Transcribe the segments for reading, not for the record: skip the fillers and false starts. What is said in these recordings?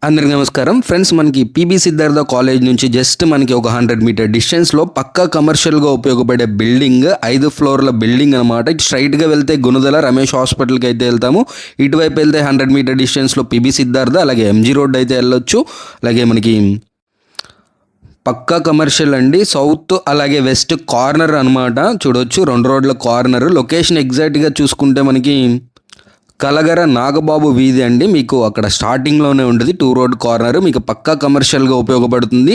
అందరికీ నమస్కారం ఫ్రెండ్స్. మనకి పీబీ సిద్ధార్థ కాలేజ్ నుంచి జస్ట్ మనకి ఒక 100 మీటర్ డిస్టెన్స్లో పక్కా కమర్షియల్గా ఉపయోగపడే బిల్డింగ్ 5 ఫ్లోర్ల బిల్డింగ్ అనమాట. ఇటు స్ట్రైట్గా వెళ్తే గుణదల రమేష్ హాస్పిటల్కి అయితే వెళ్తాము. ఇటువైపు వెళ్తే 100 మీటర్ డిస్టెన్స్లో పీబీ సిద్ధార్థ, అలాగే ఎంజీ రోడ్ అయితే వెళ్ళొచ్చు. అలాగే మనకి పక్కా కమర్షియల్ అండి, సౌత్ అలాగే వెస్ట్ కార్నర్ అనమాట. చూడొచ్చు 2 రోడ్ల కార్నర్. లొకేషన్ ఎగ్జాక్ట్గా చూసుకుంటే మనకి కలగర నాగబాబు వీధి అండి. మీకు అక్కడ స్టార్టింగ్లోనే ఉంటుంది 2 రోడ్ కార్నర్. మీకు పక్కా కమర్షియల్గా ఉపయోగపడుతుంది.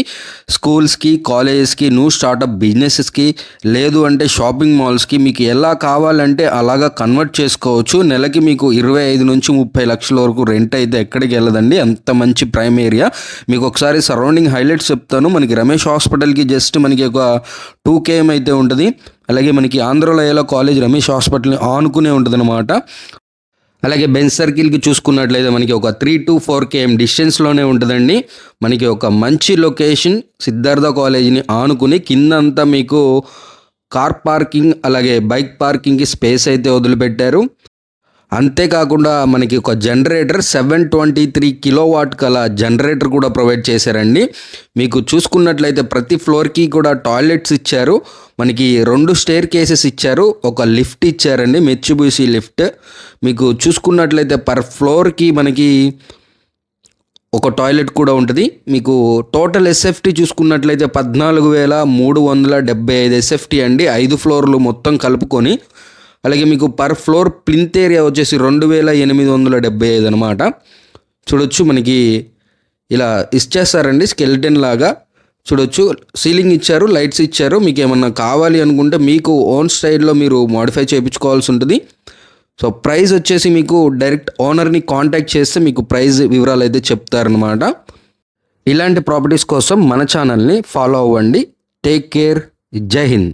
స్కూల్స్కి, కాలేజెస్కి, న్యూ స్టార్టప్ బిజినెసెస్కి, లేదు అంటే షాపింగ్ మాల్స్కి మీకు ఎలా కావాలంటే అలాగా కన్వర్ట్ చేసుకోవచ్చు. నెలకి మీకు 25 నుంచి 30 లక్షల వరకు రెంట్ అయితే ఎక్కడికి వెళ్ళదండి. అంత మంచి ప్రైమ్ ఏరియా. మీకు ఒకసారి సరౌండింగ్ హైలైట్స్ చెప్తాను. మనకి రమేష్ హాస్పిటల్కి జస్ట్ మనకి ఒక 2 km అయితే ఉంటుంది. అలాగే మనకి ఆంధ్రలయలో కాలేజ్ రమేష్ హాస్పిటల్ని ఆనుకునే ఉంటుంది అనమాట. అలాగే బెంచ్ సర్కిల్కి చూసుకున్నట్లయితే మనకి ఒక 3 to 4 km డిస్టెన్స్లోనే ఉంటుందండి. మనకి ఒక మంచి లొకేషన్, సిద్ధార్థ కాలేజీని ఆనుకుని కిందంతా మీకు కార్ పార్కింగ్ అలాగే బైక్ పార్కింగ్కి స్పేస్ అయితే వదిలిపెట్టారు. అంతేకాకుండా మనకి ఒక జనరేటర్ 723 కిలోవాట్ కల జనరేటర్ కూడా ప్రొవైడ్ చేశారండి. మీకు చూసుకున్నట్లయితే ప్రతి ఫ్లోర్కి కూడా టాయిలెట్స్ ఇచ్చారు. మనకి 2 స్టేర్ కేసెస్ ఇచ్చారు, ఒక లిఫ్ట్ ఇచ్చారండి, మిత్సుబిషి లిఫ్ట్. మీకు చూసుకున్నట్లయితే పర్ ఫ్లోర్కి మనకి ఒక టాయిలెట్ కూడా ఉంటుంది. మీకు టోటల్ ఎస్ఎఫ్టీ చూసుకున్నట్లయితే 14,375 ఎస్ఎఫ్టీ అండి, 5 ఫ్లోర్లు మొత్తం కలుపుకొని. అలాగే మీకు పర్ ఫ్లోర్ ప్లింత్ ఏరియా వచ్చేసి 2,875 అనమాట. చూడొచ్చు మనకి ఇలా ఇచ్చేస్తారండి స్కెల్టన్ లాగా. చూడొచ్చు సీలింగ్ ఇచ్చారు, లైట్స్ ఇచ్చారు. మీకు ఏమన్నా కావాలి అనుకుంటే మీకు ఓన్ స్టైల్లో మీరు మోడిఫై చేయించుకోవాల్సి ఉంటుంది. సో ప్రైస్ వచ్చేసి మీకు డైరెక్ట్ ఓనర్ని కాంటాక్ట్ చేస్తే మీకు ప్రైస్ వివరాలు అయితే చెప్తారనమాట. ఇలాంటి ప్రాపర్టీస్ కోసం మన ఛానల్ని ఫాలో అవ్వండి. Take care. జై హింద్.